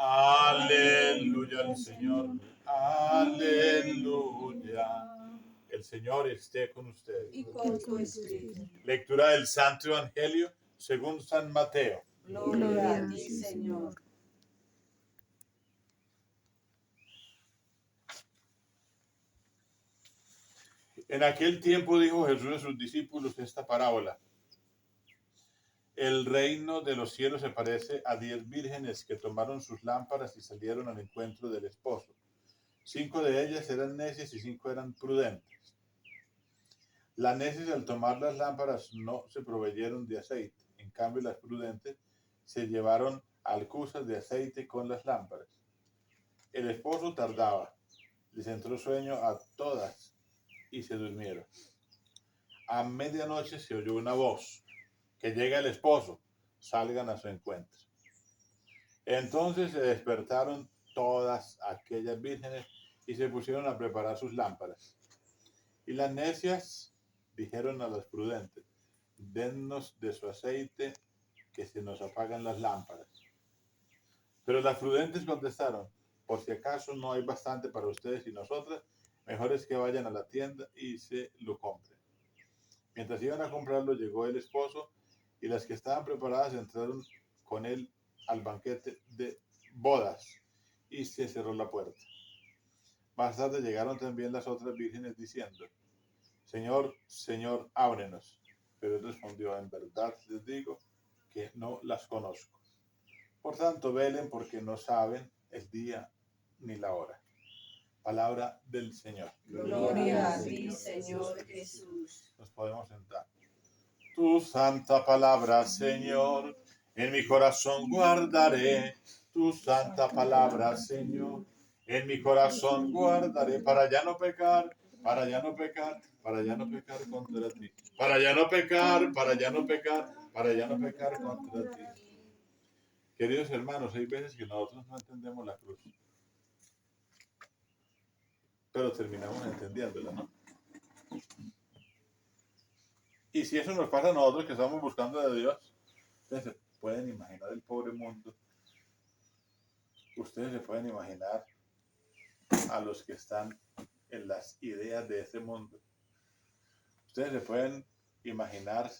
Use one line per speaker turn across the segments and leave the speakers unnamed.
Aleluya al Señor. Aleluya. El Señor esté con ustedes.
Y con tu espíritu.
Lectura del Santo Evangelio según San Mateo.
Gloria a ti, Señor.
En aquel tiempo dijo Jesús a sus discípulos esta parábola. El reino de los cielos se parece a 10 vírgenes que tomaron sus lámparas y salieron al encuentro del esposo. 5 de ellas eran necias y 5 eran prudentes. Las necias al tomar las lámparas no se proveyeron de aceite. En cambio las prudentes se llevaron alcuzas de aceite con las lámparas. El esposo tardaba. Les entró sueño a todas y se durmieron. A medianoche se oyó una voz. Que llega el esposo, salgan a su encuentro. Entonces se despertaron todas aquellas vírgenes y se pusieron a preparar sus lámparas. Y las necias dijeron a las prudentes, dennos de su aceite, que se nos apagan las lámparas. Pero las prudentes contestaron, por si acaso no hay bastante para ustedes y nosotras, mejor es que vayan a la tienda y se lo compren. Mientras iban a comprarlo, llegó el esposo, y las que estaban preparadas entraron con él al banquete de bodas, y se cerró la puerta. Más tarde llegaron también las otras vírgenes diciendo, Señor, Señor, ábrenos. Pero él respondió, en verdad les digo que no las conozco. Por tanto, velen porque no saben el día ni la hora. Palabra del Señor.
Gloria a ti, Señor Jesús.
Nos podemos sentar. Tu santa palabra, Señor, en mi corazón guardaré. Tu santa palabra, Señor, en mi corazón guardaré para ya no pecar, para ya no pecar, para ya no pecar contra ti. Para ya no pecar, para ya no pecar, para ya no pecar contra ti. Queridos hermanos, hay veces que nosotros no entendemos la cruz, pero terminamos entendiéndola, ¿no? Y si eso nos pasa a nosotros que estamos buscando de Dios, ustedes se pueden imaginar el pobre mundo. Ustedes se pueden imaginar a los que están en las ideas de este mundo. Ustedes se pueden imaginar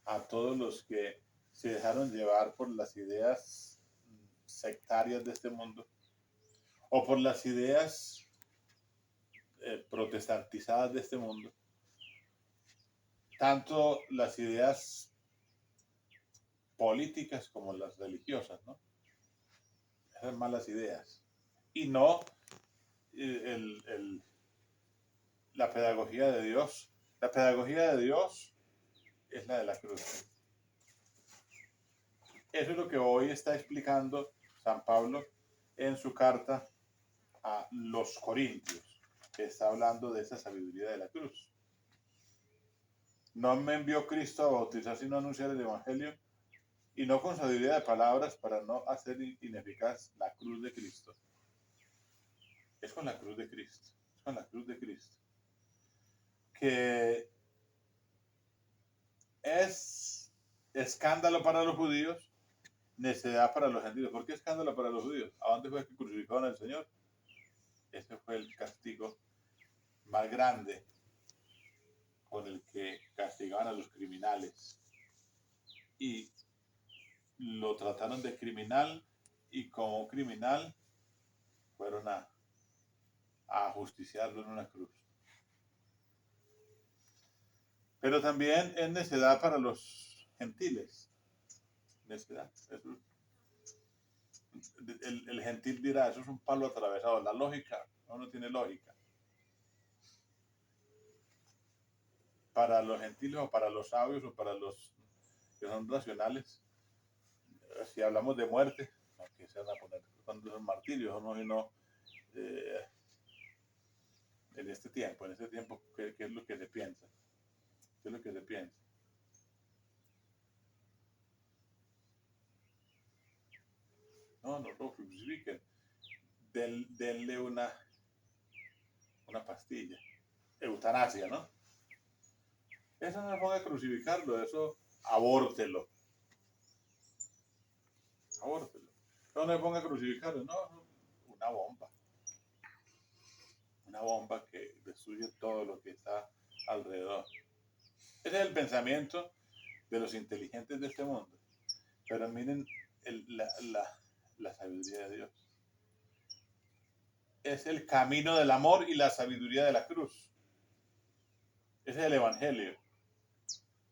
a todos los que se dejaron llevar por las ideas sectarias de este mundo o por las ideas protestantizadas de este mundo. Tanto las ideas políticas como las religiosas, ¿no? Esas malas ideas. Y no la pedagogía de Dios. La pedagogía de Dios es la de la cruz. Eso es lo que hoy está explicando San Pablo en su carta a los Corintios, que está hablando de esa sabiduría de la cruz. No me envió Cristo a bautizar, sino a anunciar el Evangelio, y no con sabiduría de palabras para no hacer ineficaz la cruz de Cristo. Es con la cruz de Cristo, es con la cruz de Cristo. Que es escándalo para los judíos, necedad para los gentiles. ¿Por qué escándalo para los judíos? ¿A dónde fue que crucificaron al Señor? Ese fue el castigo más grande con el que castigaban a los criminales. Y lo trataron de criminal y como criminal fueron a ajusticiarlo en una cruz. Pero también es necedad para los gentiles. Necedad. El gentil dirá, eso es un palo atravesado. La lógica no tiene lógica. Para los gentiles o para los sabios o para los que son racionales, si hablamos de muerte, que se van a poner cuando son martirios o no, y no en este tiempo, ¿qué es lo que se piensa? ¿Qué es lo que se piensa? No lo crucifiquen. Denle una pastilla. Eutanasia, ¿no? Eso no se ponga a crucificarlo, eso abórtelo. Abórtelo. No me ponga a crucificarlo, no, una bomba. Una bomba que destruye todo lo que está alrededor. Ese es el pensamiento de los inteligentes de este mundo. Pero miren la sabiduría de Dios. Es el camino del amor y la sabiduría de la cruz. Ese es el Evangelio.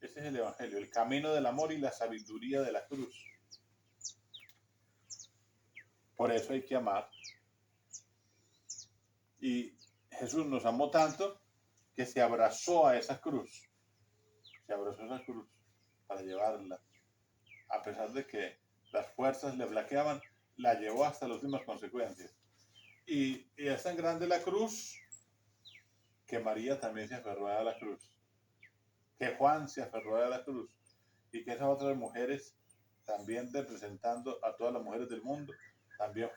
Ese es el Evangelio, el camino del amor y la sabiduría de la cruz. Por eso hay que amar. Y Jesús nos amó tanto que se abrazó a esa cruz. Se abrazó a esa cruz para llevarla. A pesar de que las fuerzas le flaqueaban, la llevó hasta las últimas consecuencias. Y es tan grande la cruz que María también se aferró a la cruz. Que Juan se aferró a la cruz. Y que esas otras mujeres, también representando a todas las mujeres del mundo, también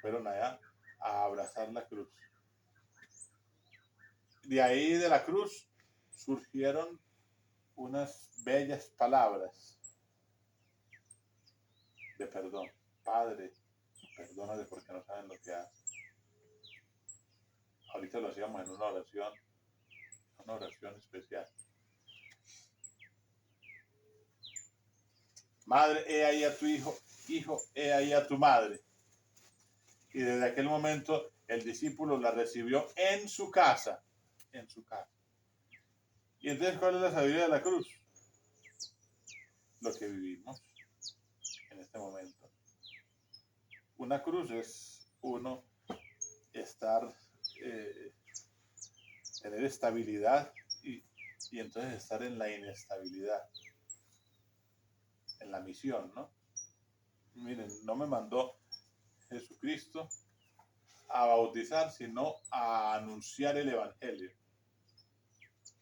fueron allá a abrazar la cruz. De ahí de la cruz surgieron unas bellas palabras de perdón. Padre, perdónale porque no saben lo que hacen. Ahorita lo hacíamos en una oración especial. Madre, he ahí a tu hijo, hijo, he ahí a tu madre. Y desde aquel momento el discípulo la recibió en su casa. En su casa. Y entonces, ¿cuál es la sabiduría de la cruz? Lo que vivimos en este momento. Una cruz es uno tener estabilidad y entonces estar en la inestabilidad, en la misión, ¿no? Miren, no me mandó Jesucristo a bautizar, sino a anunciar el Evangelio.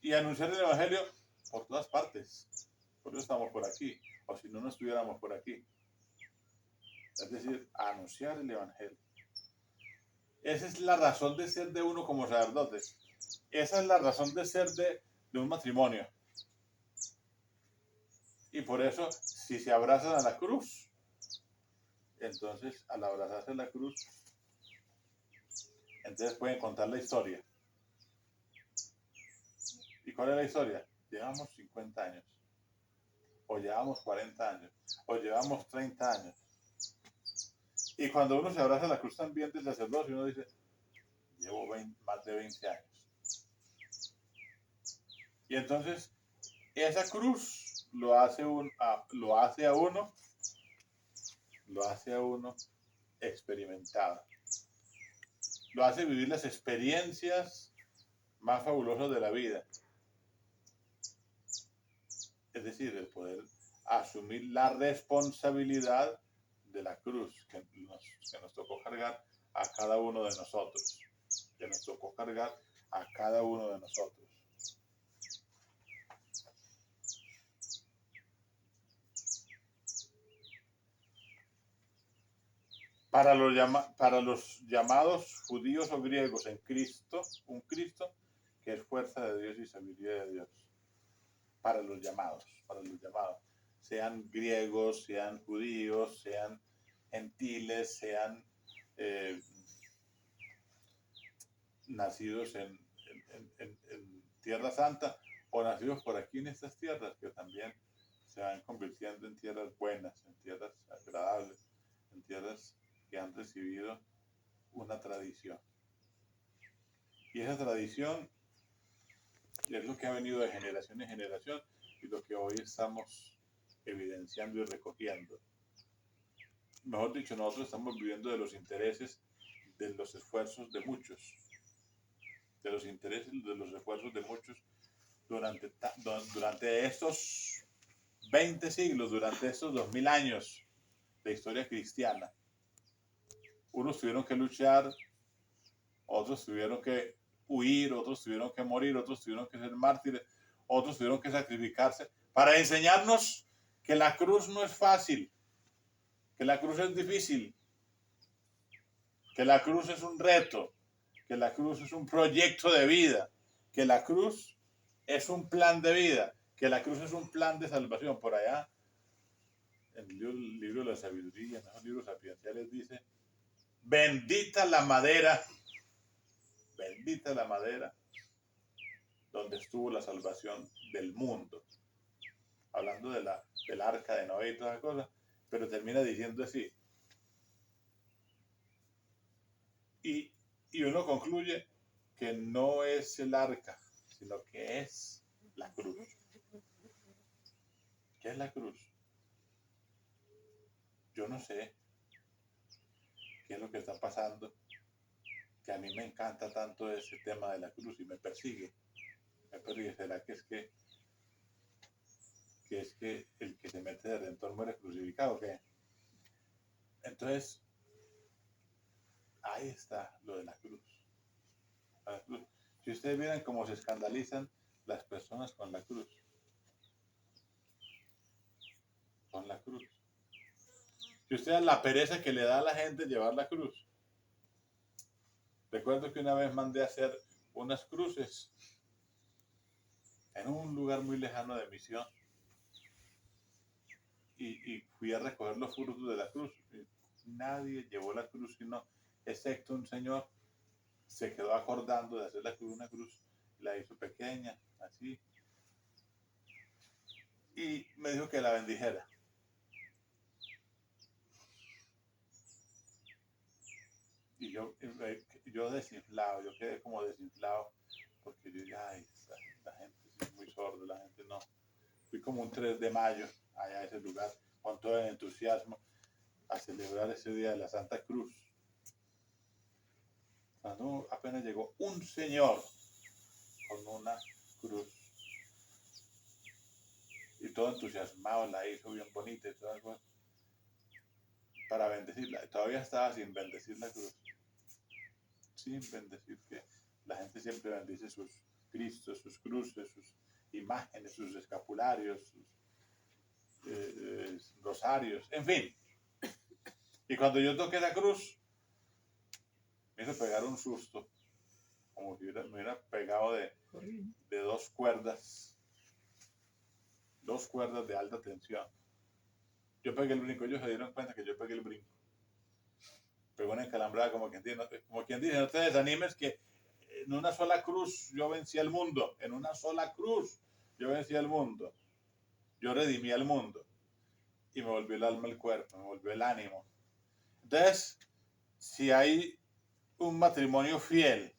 Y anunciar el Evangelio por todas partes. Por eso estamos por aquí, o si no, no estuviéramos por aquí. Es decir, a anunciar el Evangelio. Esa es la razón de ser de uno como sacerdote. Esa es la razón de ser de un matrimonio. Y por eso, si se abrazan a la cruz, entonces al abrazarse a la cruz, entonces pueden contar la historia. ¿Y cuál es la historia? Llevamos 50 años, o llevamos 40 años, o llevamos 30 años. Y cuando uno se abraza a la cruz también del sacerdocio, uno dice, llevo más de 20 años. Y entonces, esa cruz lo hace a uno experimentado. Lo hace vivir las experiencias más fabulosas de la vida. Es decir, el poder asumir la responsabilidad de la cruz que nos tocó cargar a cada uno de nosotros. Que nos tocó cargar a cada uno de nosotros. Para los llamados judíos o griegos en Cristo, un Cristo que es fuerza de Dios y sabiduría de Dios. Para los llamados, sean griegos, sean judíos, sean gentiles, sean nacidos en Tierra Santa o nacidos por aquí en estas tierras que también se van convirtiendo en tierras buenas, en tierras agradables, en tierras que han recibido una tradición. Y esa tradición es lo que ha venido de generación en generación y lo que hoy estamos evidenciando y recogiendo. Mejor dicho, nosotros estamos viviendo de los intereses de los esfuerzos de muchos. De los intereses de los esfuerzos de muchos durante estos 20 siglos, durante estos 2000 años de historia cristiana. Unos tuvieron que luchar, otros tuvieron que huir, otros tuvieron que morir, otros tuvieron que ser mártires, otros tuvieron que sacrificarse para enseñarnos que la cruz no es fácil, que la cruz es difícil, que la cruz es un reto, que la cruz es un proyecto de vida, que la cruz es un plan de vida, que la cruz es un plan de salvación. Por allá en el libro de la sabiduría, en los libros sapienciales dice, bendita la madera donde estuvo la salvación del mundo. Hablando del arca de Noé y todas esas cosas, pero termina diciendo así. Y uno concluye que no es el arca, sino que es la cruz. ¿Qué es la cruz? Yo no sé qué es lo que está pasando, que a mí me encanta tanto ese tema de la cruz y me persigue. ¿Será que es que el que se mete de redentor muere crucificado o qué? Entonces, ahí está lo de la cruz. La cruz. Si ustedes vieran cómo se escandalizan las personas con la cruz. Con la cruz. Si ustedes la pereza que le da a la gente llevar la cruz. Recuerdo que una vez mandé a hacer unas cruces en un lugar muy lejano de misión. Y fui a recoger los frutos de la cruz. Nadie llevó la cruz, sino, excepto un señor, se quedó acordando de hacer la cruz, una cruz, la hizo pequeña, así. Y me dijo que la bendijera. Y yo desinflado, yo quedé como desinflado, porque yo ya, la gente es muy sorda, la gente no. Fui como un 3 de mayo allá a ese lugar, con todo el entusiasmo, a celebrar ese día de la Santa Cruz. Cuando apenas llegó un señor con una cruz, y todo entusiasmado, la hizo bien bonita y todas las cosas, para bendecirla. Todavía estaba sin bendecir la cruz. Sin bendecir, que la gente siempre bendice sus cristos, sus cruces, sus imágenes, sus escapularios, sus rosarios, en fin. Y cuando yo toqué la cruz, me hizo pegar un susto, como si me hubiera pegado de 2 cuerdas de alta tensión. Yo pegué el brinco, ellos se dieron cuenta que yo pegué el brinco. Pegó una encalambrada, como quien dice, no te desanimes, que en una sola cruz yo vencí al mundo, en una sola cruz yo vencí al mundo, yo redimí al mundo, y me volvió el alma al cuerpo, me volvió el ánimo. Entonces, si hay un matrimonio fiel,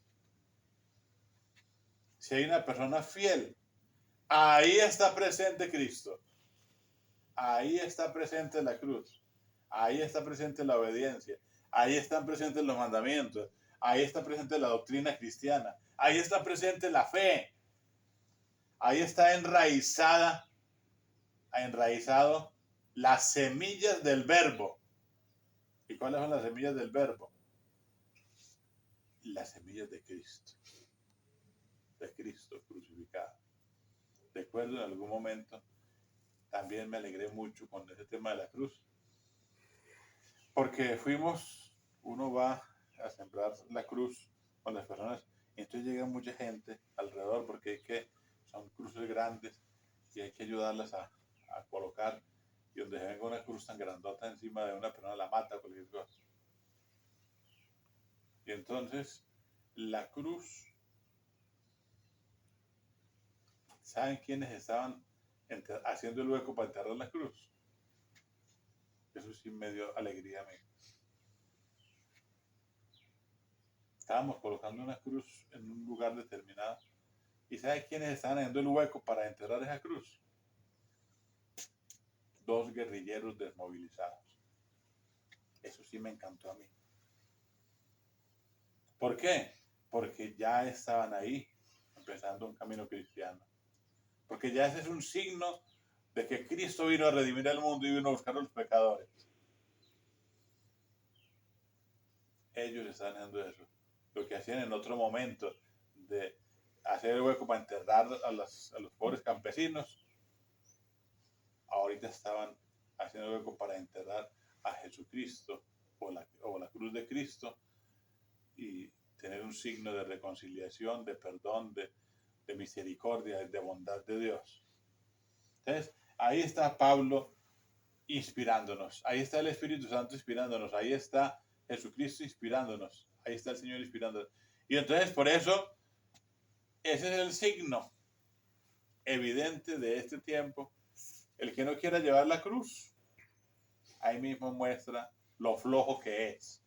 si hay una persona fiel, ahí está presente Cristo, ahí está presente la cruz, ahí está presente la obediencia, ahí están presentes los mandamientos, ahí está presente la doctrina cristiana, ahí está presente la fe, ahí está enraizado las semillas del verbo. ¿Y cuáles son las semillas del verbo? Las semillas de Cristo crucificado. Recuerdo en algún momento, también me alegré mucho con ese tema de la cruz, porque uno va a sembrar la cruz con las personas, y entonces llega mucha gente alrededor, porque son cruces grandes, y hay que ayudarlas a colocar, y donde se venga una cruz tan grandota encima de una persona, la mata, cualquier cosa. Y entonces, la cruz, ¿saben quiénes estaban haciendo el hueco para enterrar la cruz? Eso sí me dio alegría a mí. Estábamos colocando una cruz en un lugar determinado. ¿Y saben quiénes estaban haciendo el hueco para enterrar esa cruz? 2 guerrilleros desmovilizados. Eso sí me encantó a mí. ¿Por qué? Porque ya estaban ahí, empezando un camino cristiano. Porque ya ese es un signo de que Cristo vino a redimir al mundo y vino a buscar a los pecadores. Ellos estaban haciendo eso. Lo que hacían en otro momento de hacer el hueco para enterrar a los pobres campesinos, ahorita estaban haciendo el hueco para enterrar a Jesucristo o la cruz de Cristo, y tener un signo de reconciliación, de perdón, de misericordia, de bondad de Dios. Entonces, ahí está Pablo inspirándonos. Ahí está el Espíritu Santo inspirándonos. Ahí está Jesucristo inspirándonos. Ahí está el Señor inspirándonos. Y entonces por eso ese es el signo evidente de este tiempo. El que no quiera llevar la cruz, ahí mismo muestra lo flojo que es.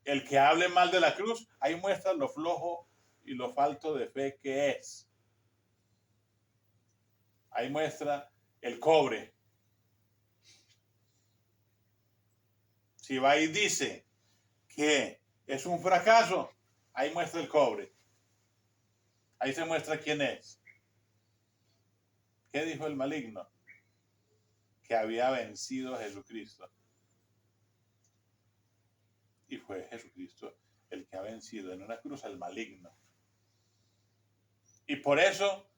El que hable mal de la cruz, ahí muestra lo flojo y lo falto de fe que es. Ahí muestra el cobre. Si va y dice que es un fracaso, ahí muestra el cobre. Ahí se muestra quién es. ¿Qué dijo el maligno? Que había vencido a Jesucristo. Y fue Jesucristo el que ha vencido en una cruz al maligno. Y por eso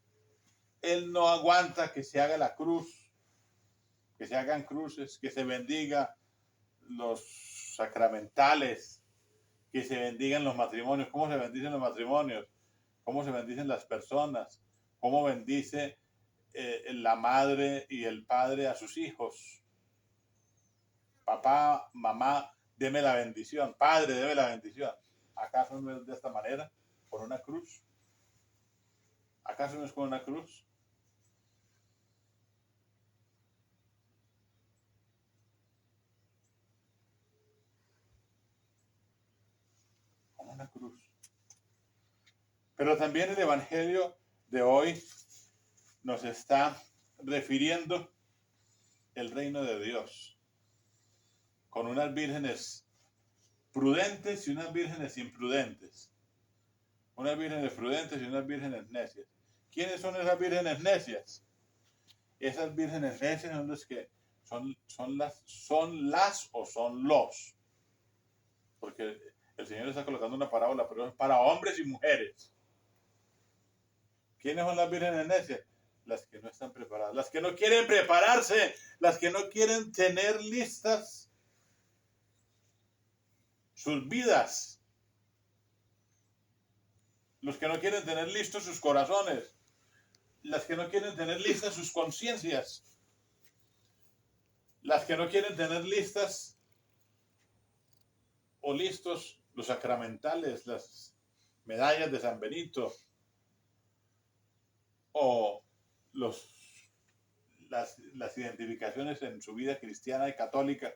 él no aguanta que se haga la cruz, que se hagan cruces, que se bendiga los sacramentales, que se bendigan los matrimonios. ¿Cómo se bendicen los matrimonios? ¿Cómo se bendicen las personas? ¿Cómo bendice la madre y el padre a sus hijos? Papá, mamá, deme la bendición. Padre, deme la bendición. ¿Acaso no es de esta manera? ¿Con una cruz? ¿Acaso no es con una cruz? Con una cruz. Pero también el Evangelio de hoy nos está refiriendo el reino de Dios con unas vírgenes prudentes y unas vírgenes imprudentes. Unas vírgenes prudentes y unas vírgenes necias. ¿Quiénes son esas vírgenes necias? Esas vírgenes necias son los que son las o son los. Porque el Señor está colocando una parábola, pero es para hombres y mujeres. ¿Quiénes son las vírgenes necias? Las que no están preparadas, las que no quieren prepararse, las que no quieren tener listas sus vidas, los que no quieren tener listos sus corazones, las que no quieren tener listas sus conciencias, las que no quieren tener listas o listos los sacramentales, las medallas de San Benito o las identificaciones en su vida cristiana y católica,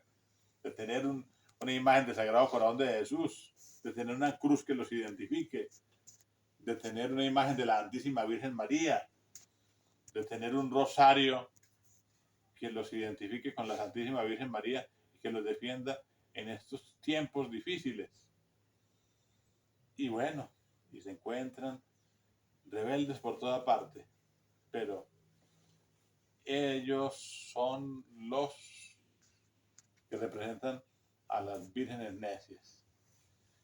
de tener una imagen del Sagrado Corazón de Jesús, de tener una cruz que los identifique, de tener una imagen de la Santísima Virgen María, de tener un rosario que los identifique con la Santísima Virgen María y que los defienda en estos tiempos difíciles. Y bueno, y se encuentran rebeldes por toda parte, pero ellos son los que representan a las vírgenes necias.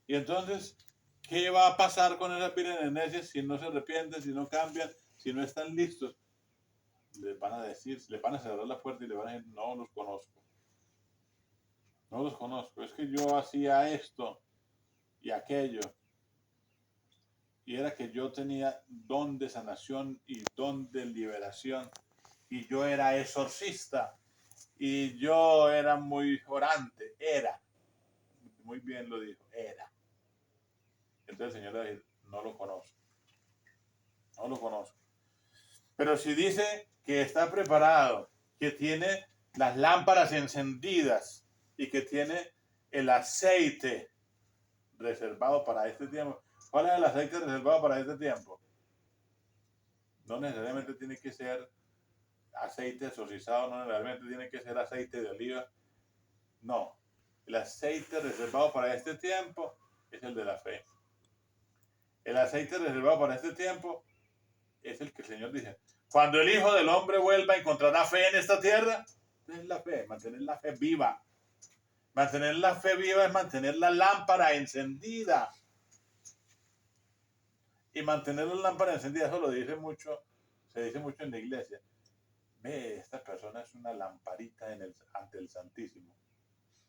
Y entonces, ¿qué va a pasar con esas vírgenes necias si no se arrepienten, si no cambian, si no están listos? Les van a decir, les van a cerrar la puerta y les van a decir, no los conozco. No los conozco. Es que yo hacía esto y aquello. Y era que yo tenía don de sanación y don de liberación. Y yo era exorcista. Y yo era muy orante. Era. Muy bien lo dijo. Era. Entonces el Señor le va a decir, no lo conozco. No lo conozco. Pero si dice que está preparado, que tiene las lámparas encendidas y que tiene el aceite reservado para este tiempo. ¿Cuál es el aceite reservado para este tiempo? No necesariamente tiene que ser aceite exorcizado, no necesariamente tiene que ser aceite de oliva. No, el aceite reservado para este tiempo es el de la fe. El aceite reservado para este tiempo es el que el Señor dice, cuando el Hijo del Hombre vuelva, ¿encontrará fe en esta tierra? Es la fe, mantener la fe viva. Mantener la fe viva es mantener la lámpara encendida. Y mantener la lámpara encendida, eso lo dice mucho, se dice mucho en la iglesia. Ve, esta persona es una lamparita ante el Santísimo.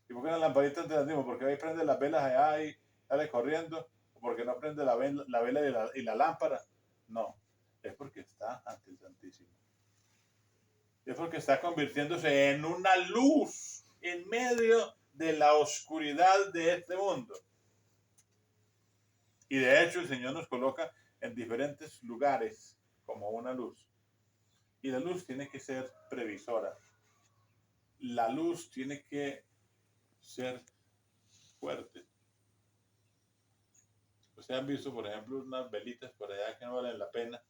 ¿Y por qué una lamparita ante el Santísimo? Porque ahí prende las velas allá y sale corriendo. ¿O porque no prende la vela y la lámpara? No, es porque está ante el Santísimo. Es porque está convirtiéndose en una luz en medio de la oscuridad de este mundo. Y de hecho el Señor nos coloca en diferentes lugares como una luz. Y la luz tiene que ser previsora. La luz tiene que ser fuerte. Ustedes han visto, por ejemplo, unas velitas por allá que no valen la pena,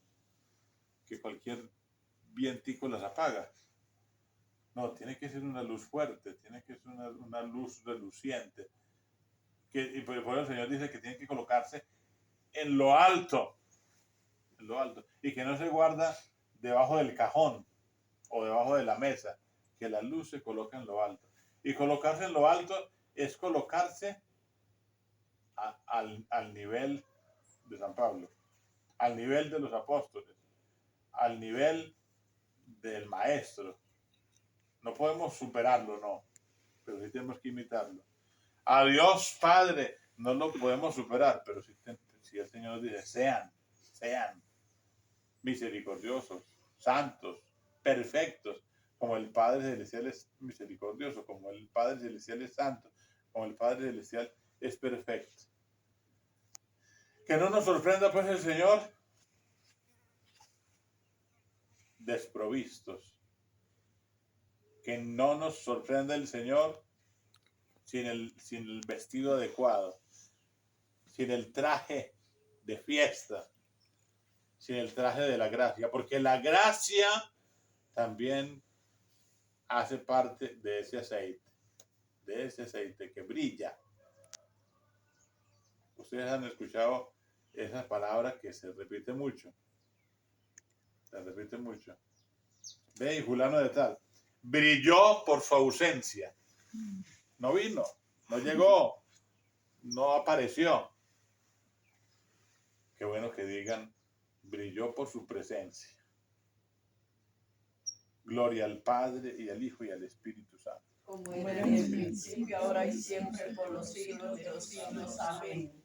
que cualquier vientico las apaga. No, tiene que ser una luz fuerte, tiene que ser una luz reluciente. Y por eso el Señor dice que tiene que colocarse en lo alto, y que no se guarda debajo del cajón o debajo de la mesa, que la luz se coloca en lo alto. Y colocarse en lo alto es colocarse al nivel de San Pablo, al nivel de los apóstoles, al nivel del maestro. No podemos superarlo, no, pero sí tenemos que imitarlo. A Dios Padre no lo podemos superar, pero si el Señor dice, sean misericordiosos, santos, perfectos, como el Padre Celestial es misericordioso, como el Padre Celestial es santo, como el Padre Celestial es perfecto. Que no nos sorprenda pues el Señor desprovistos. Que no nos sorprenda el Señor sin el vestido adecuado, sin el traje de fiesta, sin el traje de la gracia, porque la gracia también hace parte de ese aceite que brilla. Ustedes han escuchado esa palabra que se repite mucho. Ve, y fulano de tal, brilló por su ausencia. No vino, no llegó, no apareció. Qué bueno que digan, brilló por su presencia. Gloria al Padre, y al Hijo, y al Espíritu Santo.
Como era en el principio, ahora y siempre, por los siglos de los siglos. Amén.